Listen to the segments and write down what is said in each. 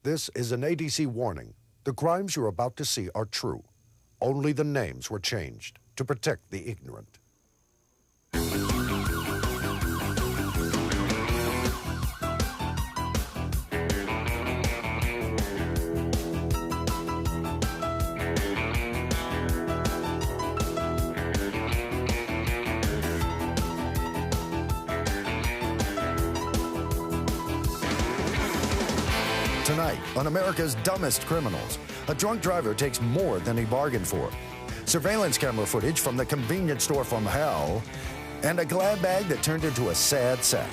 This is an ADC warning. The crimes you're about to see are true. Only the names were changed to protect the ignorant. Tonight, on America's Dumbest Criminals, a drunk driver takes more than he bargained for. Surveillance camera footage from the convenience store from hell, and a glad bag that turned into a sad sack.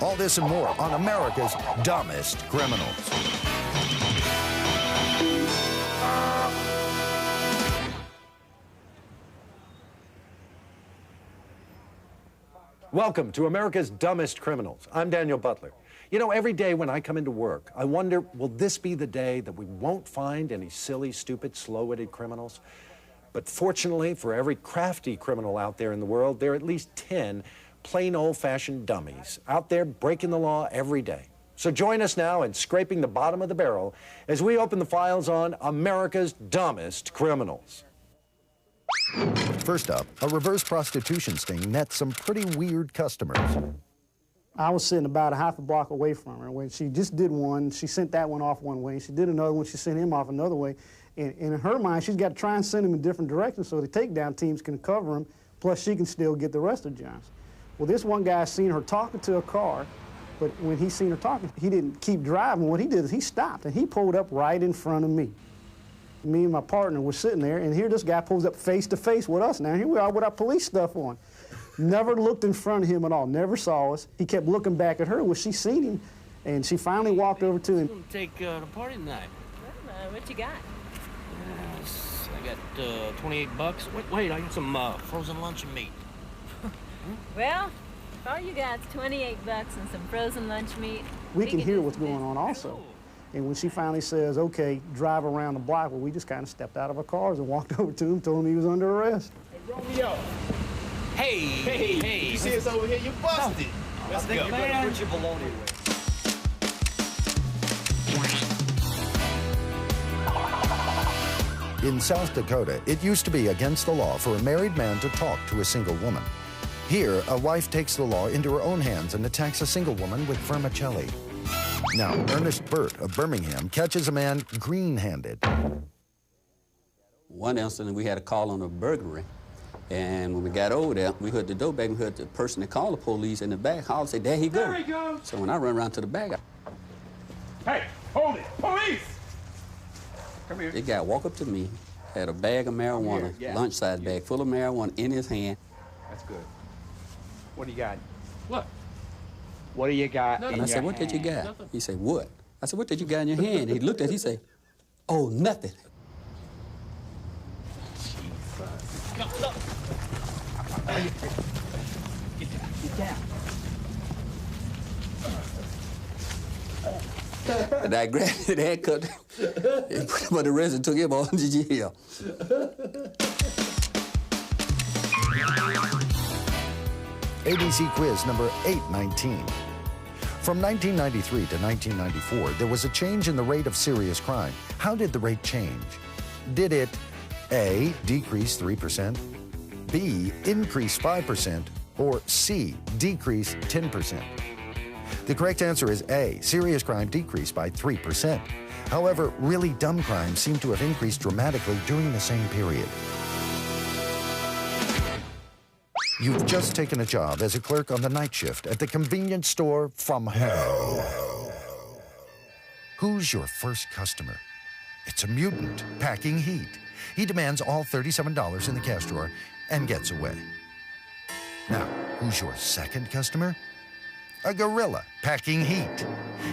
All this and more on America's Dumbest Criminals. Welcome to America's Dumbest Criminals. I'm Daniel Butler. You know, every day when I come into work, I wonder, will this be the day that we won't find any silly, stupid, slow-witted criminals? But fortunately, for every crafty criminal out there in the world, there are at least 10 plain old-fashioned dummies out there breaking the law every day. So join us now in scraping the bottom of the barrel as we open the files on America's Dumbest Criminals. First up, a reverse prostitution sting nets some pretty weird customers. I was sitting about a half a block away from her. When she just did one, she sent that one off one way. She did another one, she sent him off another way. And in her mind, she's got to try and send him in different directions so the takedown teams can cover him, plus she can still get the rest of Johns. Well, this one guy seen her talking to a car, but when he seen her talking, he didn't keep driving. What he did is he stopped, and he pulled up right in front of me. Me and my partner were sitting there, and here this guy pulls up face to face with us now. Here we are with our police stuff on. Never looked in front of him at all, never saw us. He kept looking back at her. Well, she seen him, and she finally walked over to him. Take the party tonight. Well, what you got? Yes, I got 28 bucks. Wait, I got some frozen luncheon meat. Well, all you got is 28 bucks and some frozen lunch meat. We can hear what's going on also. And when she finally says, okay, drive around the block, well, we just kind of stepped out of our cars and walked over to him, told him he was under arrest. Hey, Romeo. Hey. You see us over here, you busted. Let's go. You better put your baloney away. In South Dakota, it used to be against the law for a married man to talk to a single woman. Here, a wife takes the law into her own hands and attacks a single woman with vermicelli. Now, Ernest Burt of Birmingham catches a man green-handed. One incident, we had a call on a burglary. And when we got over there, we heard the door bang, we heard the person that called the police in the back holler, say, there he goes. There he goes. So when I run around to the back, Hey, hold it. Police! Come here. the guy walked up to me, had a bag of marijuana, Yeah. lunch-size bag full of marijuana in his hand. That's good. What do you got? What? What do you got in And I your said, what did you hand? got? He said, what? I said, what did you got in your hand? He looked at it, he said, oh, nothing. Get down. And I grabbed the haircut and put him on the wrist and took him on to jail. ABC quiz number 819. From 1993 to 1994, there was a change in the rate of serious crime. How did the rate change? Did it A, decrease 3%, B, increase 5%, or C, decrease 10%? The correct answer is A, serious crime decreased by 3%. However, really dumb crimes seem to have increased dramatically during the same period. You've just taken a job as a clerk on the night shift at the convenience store from hell. Who's your first customer? It's a mutant packing heat. He demands all $37 in the cash drawer and gets away. Now, who's your second customer? A gorilla packing heat.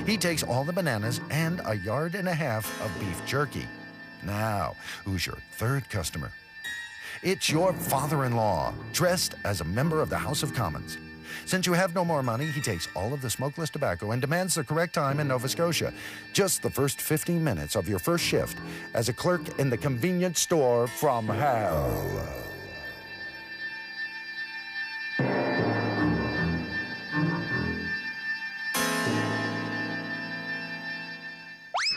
He takes all the bananas and a yard and a half of beef jerky. Now, who's your third customer? It's your father-in-law, dressed as a member of the House of Commons. Since you have no more money, he takes all of the smokeless tobacco and demands the correct time in Nova Scotia. Just the first 15 minutes of your first shift as a clerk in the convenience store from hell.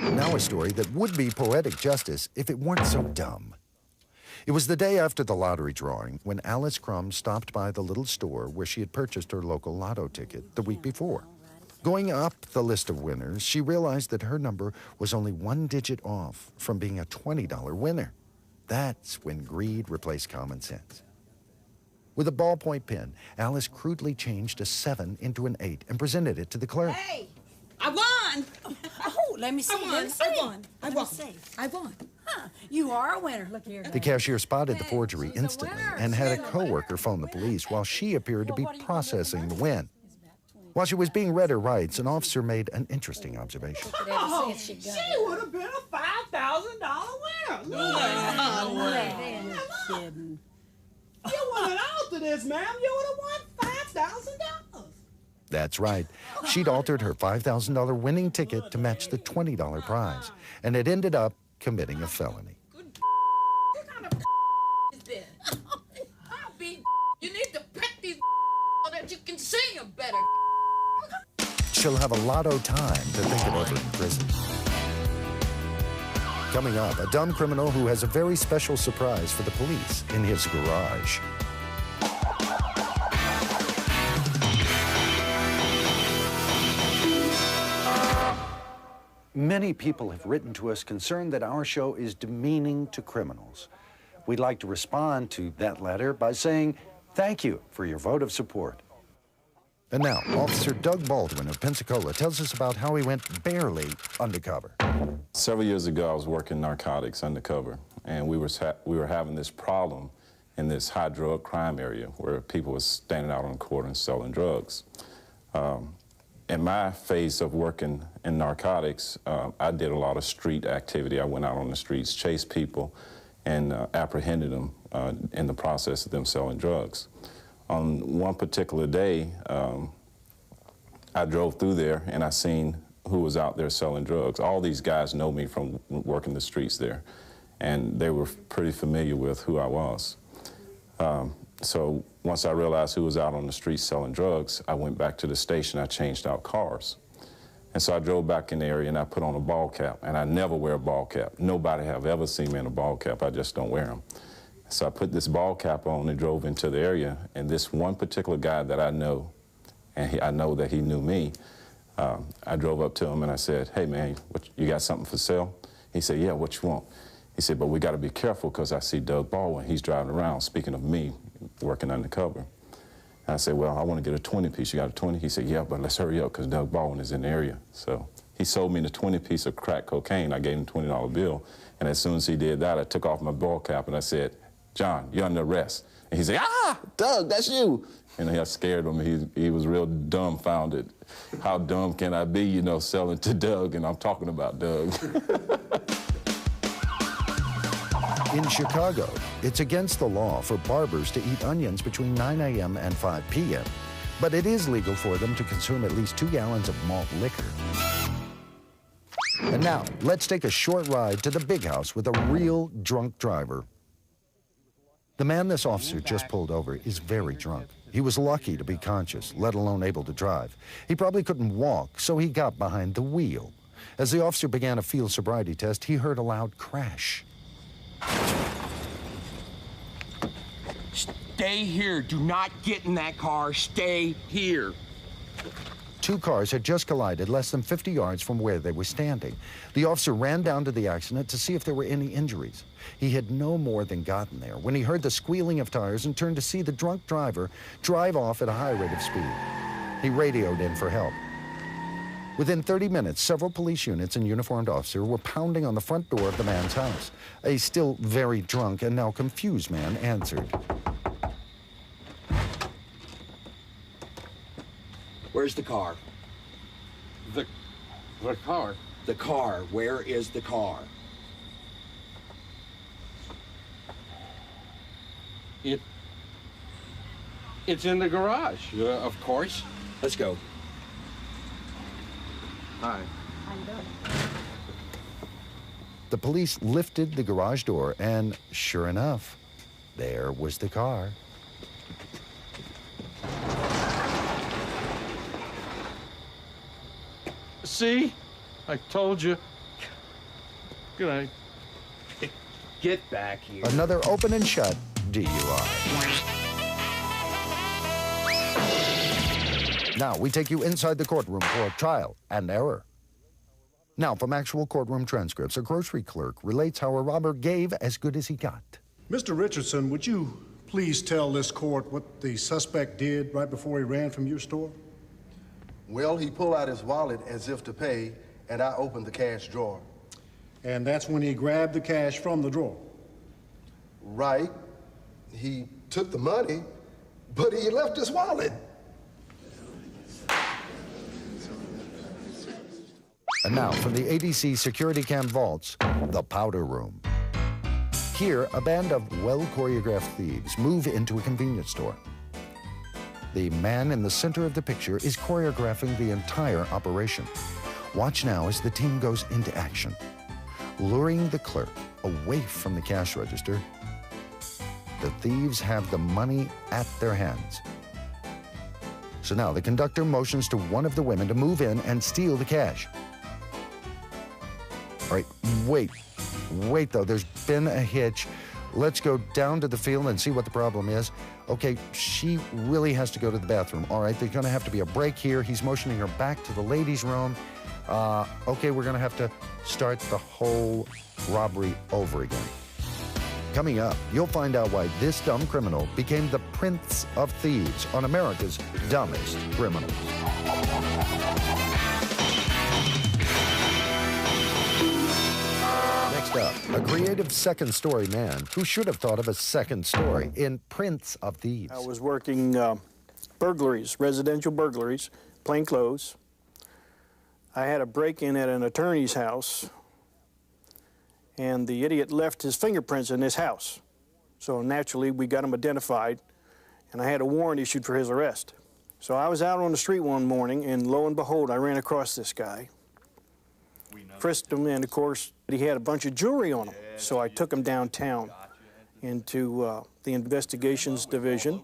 Now a story that would be poetic justice if it weren't so dumb. It was the day after the lottery drawing when Alice Crum stopped by the little store where she had purchased her local lotto ticket the week before. Going up the list of winners, she realized that her number was only one digit off from being a $20 winner. That's when greed replaced common sense. With a ballpoint pen, Alice crudely changed a 7 into an 8 and presented it to the clerk. Hey, I won! Oh, let me see. I won. Huh, you are a winner. Look here. The cashier spotted the forgery instantly and had a coworker phone the police while she appeared to be processing the win. While she was being read her rights, an officer made an interesting observation. Oh, she would have been a $5,000 winner. No kidding. You went out to this, ma'am. You would have won $5,000. That's right. She'd altered her $5,000 winning ticket to match the $20 prize, and it ended up committing a felony. What kind of is this? You need to pet these so that you can see them better. She'll have a lotto time to think it over in prison. Coming up, a dumb criminal who has a very special surprise for the police in his garage. Many people have written to us concerned that our show is demeaning to criminals. We'd like to respond to that letter by saying thank you for your vote of support. And now, Officer Doug Baldwin of Pensacola tells us about how he went barely undercover. Several years ago, I was working narcotics undercover, and we were having this problem in this high drug crime area where people were standing out on the corner and selling drugs. In my phase of working in narcotics, I did a lot of street activity. I went out on the streets, chased people, and apprehended them in the process of them selling drugs. On one particular day, I drove through there and I seen who was out there selling drugs. All these guys know me from working the streets there, and they were pretty familiar with who I was. So once I realized who was out on the streets selling drugs, I went back to the station, I changed out cars. And so I drove back in the area and I put on a ball cap, and I never wear a ball cap. Nobody have ever seen me in a ball cap, I just don't wear them. So I put this ball cap on and drove into the area, and this one particular guy that I know, and I know that he knew me, I drove up to him and I said, hey man, you got something for sale? He said, yeah, what you want? He said, but we got to be careful because I see Doug Baldwin, he's driving around, speaking of me, working undercover. And I said, well, I want to get a 20-piece. You got a 20? He said, yeah, but let's hurry up because Doug Baldwin is in the area. So he sold me the 20-piece of crack cocaine. I gave him a $20 bill. And as soon as he did that, I took off my ball cap and I said, John, you're under arrest. And he said, ah, Doug, that's you. And I scared him. He was real dumbfounded. How dumb can I be, you know, selling to Doug, and I'm talking about Doug. In Chicago, it's against the law for barbers to eat onions between 9 a.m. and 5 p.m., but it is legal for them to consume at least 2 gallons of malt liquor. And now, let's take a short ride to the big house with a real drunk driver. The man this officer just pulled over is very drunk. He was lucky to be conscious, let alone able to drive. He probably couldn't walk, so he got behind the wheel. As the officer began a field sobriety test, he heard a loud crash. Stay here. Do not get in that car. Stay here. 2 cars had just collided less than 50 yards from where they were standing. The officer ran down to the accident to see if there were any injuries. He had no more than gotten there when he heard the squealing of tires and turned to see the drunk driver drive off at a high rate of speed. He radioed in for help. Within 30 minutes, several police units and uniformed officers were pounding on the front door of the man's house. A still very drunk and now confused man answered. Where's the car? The car? The car. Where is the car? It's in the garage, of course. Let's go. Hi. How you doing? The police lifted the garage door, and sure enough, there was the car. See? I told you. Good night. Get back here. Another open and shut DUI. Now we take you inside the courtroom for trial and error. Now, from actual courtroom transcripts, a grocery clerk relates how a robber gave as good as he got. Mr. Richardson, would you please tell this court what the suspect did right before he ran from your store? Well, he pulled out his wallet as if to pay, and I opened the cash drawer. And that's when he grabbed the cash from the drawer? Right. He took the money, but he left his wallet. And now, from the ADC security cam vaults, the powder room. Here, a band of well-choreographed thieves move into a convenience store. The man in the center of the picture is choreographing the entire operation. Watch now as the team goes into action, luring the clerk away from the cash register. The thieves have the money at their hands. So now the conductor motions to one of the women to move in and steal the cash. All right, wait though, there's been a hitch. Let's go down to the field and see what the problem is. Okay, she really has to go to the bathroom. All right, there's gonna have to be a break here. He's motioning her back to the ladies' room. Okay, we're gonna have to start the whole robbery over again. Coming up, you'll find out why this dumb criminal became the prince of thieves on America's dumbest criminals. Next up, a creative second-story man who should have thought of a second story in Prince of Thieves. I was working burglaries, residential burglaries, plain clothes. I had a break-in at an attorney's house, and the idiot left his fingerprints in his house. So naturally, we got him identified, and I had a warrant issued for his arrest. So I was out on the street one morning, and lo and behold, I ran across this guy. Frisked him, and of course, he had a bunch of jewelry on him. So I took him downtown into the investigations division,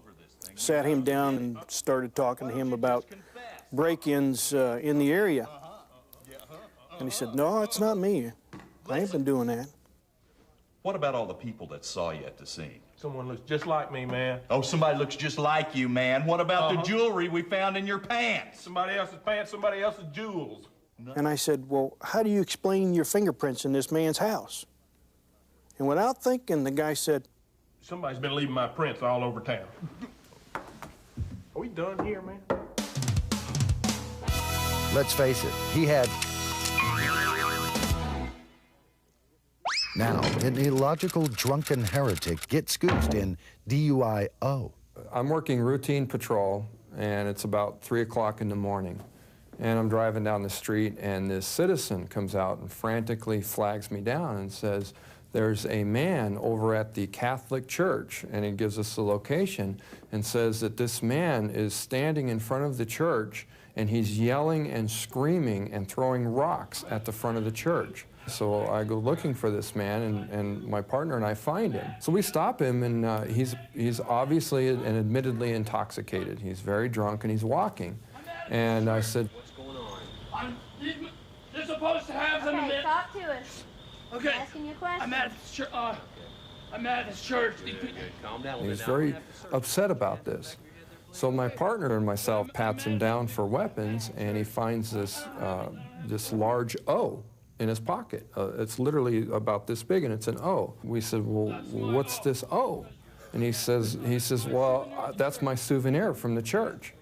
sat him down and started talking to him about break-ins in the area. And he said, "No, it's not me. I ain't been doing that." What about all the people that saw you at the scene? Someone looks just like me, man. Oh, somebody looks just like you, man. What about the jewelry we found in your pants? Somebody else's pants, somebody else's jewels. And I said, "Well, how do you explain your fingerprints in this man's house?" And without thinking, the guy said, "Somebody's been leaving my prints all over town." Are we done here, man? Let's face it, he had... Now, an illogical drunken heretic gets scooped in DUI-O. I'm working routine patrol, and it's about 3 o'clock in the morning. And I'm driving down the street, and this citizen comes out and frantically flags me down and says, "There's a man over at the Catholic church," and he gives us the location, and says that this man is standing in front of the church, and he's yelling and screaming and throwing rocks at the front of the church. So I go looking for this man, and my partner and I find him. So we stop him, and he's obviously and admittedly intoxicated. He's very drunk, and he's walking. And I said, "What's going on?" They're supposed to have them. Okay, talk to us. Okay. I'm asking you a question. I'm at this church. Good. Calm down. He's very upset about this. So my partner and myself pats him down for weapons, and he finds this large O in his pocket. It's literally about this big, and it's an O. We said, "Well, what's this O?" And he says, "Well, that's my souvenir from the church."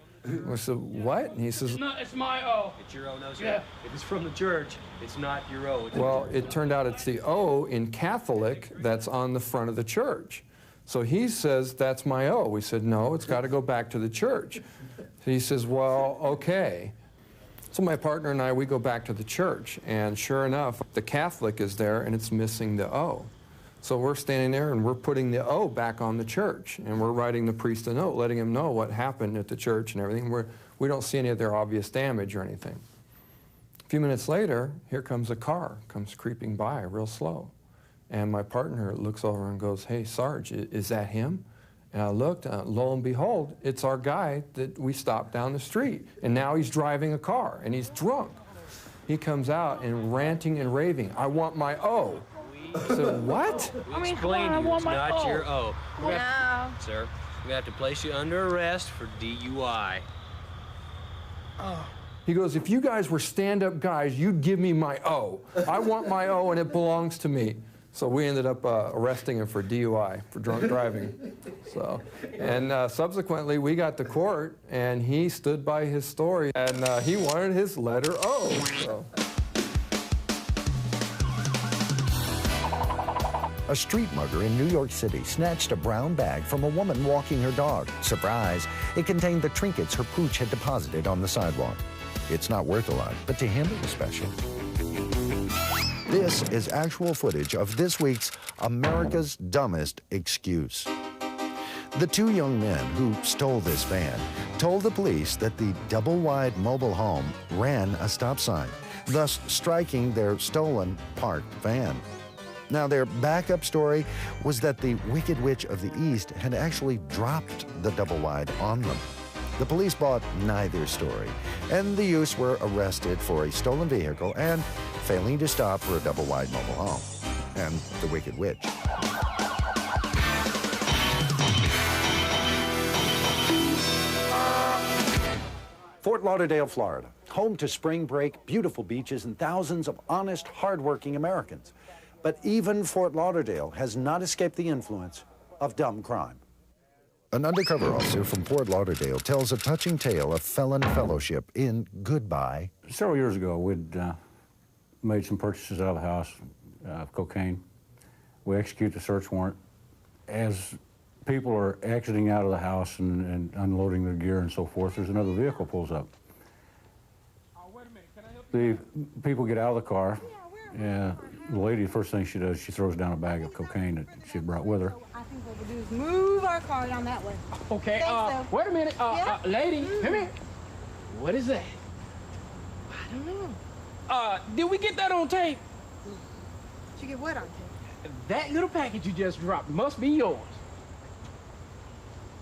We said, "What?" And he says, It's my O. It's your O, no, sir. Yeah. If it's from the church, it's not your O. well, it turned out it's the O in Catholic that's on the front of the church. So he says, "That's my O." We said, "No, it's got to go back to the church." He says, "Well, okay." So my partner and I, we go back to the church, and sure enough, the Catholic is there, and it's missing the O. So we're standing there, and we're putting the O back on the church, and we're writing the priest a note, letting him know what happened at the church and everything. We don't see any of their obvious damage or anything. A few minutes later, here comes a car, comes creeping by real slow. And my partner looks over and goes, "Hey, Sarge, is that him?" And I looked, lo and behold, it's our guy that we stopped down the street. And now he's driving a car, and he's drunk. he comes out and ranting and raving, "I want my O." I said, "What?" We explained to you it's not your O. No. Sir, we have to place you under arrest for DUI. He goes, "If you guys were stand-up guys, you'd give me my O. I want my O and it belongs to me." So we ended up arresting him for DUI, for drunk driving. So, and subsequently we got to court and he stood by his story and he wanted his letter O. So. A street mugger in New York City snatched a brown bag from a woman walking her dog. Surprise! It contained the trinkets her pooch had deposited on the sidewalk. It's not worth a lot, but to him it was special. This is actual footage of this week's America's Dumbest Excuse. The two young men who stole this van told the police that the double-wide mobile home ran a stop sign, thus striking their stolen parked van. Now, their backup story was that the Wicked Witch of the East had actually dropped the double-wide on them. The police bought neither story, and the youths were arrested for a stolen vehicle and failing to stop for a double-wide mobile home, and the Wicked Witch. Fort Lauderdale, Florida, home to spring break, beautiful beaches, and thousands of honest, hard-working Americans. But even Fort Lauderdale has not escaped the influence of dumb crime. An undercover officer from Fort Lauderdale tells a touching tale of felon fellowship in Goodbye. Several years ago, we'd made some purchases out of the house of cocaine. We execute the search warrant. As people are exiting out of the house and unloading their gear and so forth, there's another vehicle pulls up. The people get out of the car. The lady, the first thing she does, she throws down a bag of cocaine that she had brought with her. I think what we'll do is move our car down that way. Okay, So. wait a minute, lady, come here. What is that? I don't know. Did we get that on tape? Did you get what on tape? That little package you just dropped must be yours.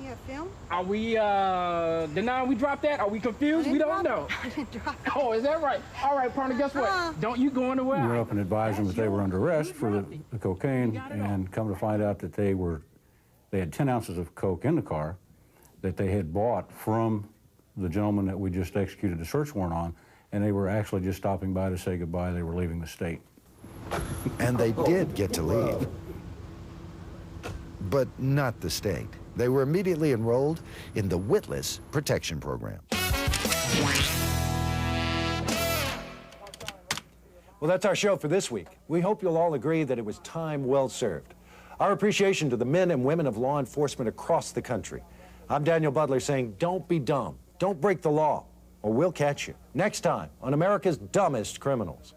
You have film? Are we denying we dropped that? Are we confused? We don't know. I didn't drop it. Oh, is that right? All right, partner, guess what? Don't you go anywhere. We went up and advised them that they were under arrest for the cocaine, and come to find out that they had 10 ounces of coke in the car that they had bought from the gentleman that we just executed the search warrant on, and they were actually just stopping by to say goodbye. They were leaving the state. And they did get to leave. But not the state. They were immediately enrolled in the Witless Protection Program. Well, that's our show for this week. We hope you'll all agree that it was time well served. Our appreciation to the men and women of law enforcement across the country. I'm Daniel Butler saying, don't be dumb. Don't break the law, or we'll catch you. Next time on America's Dumbest Criminals.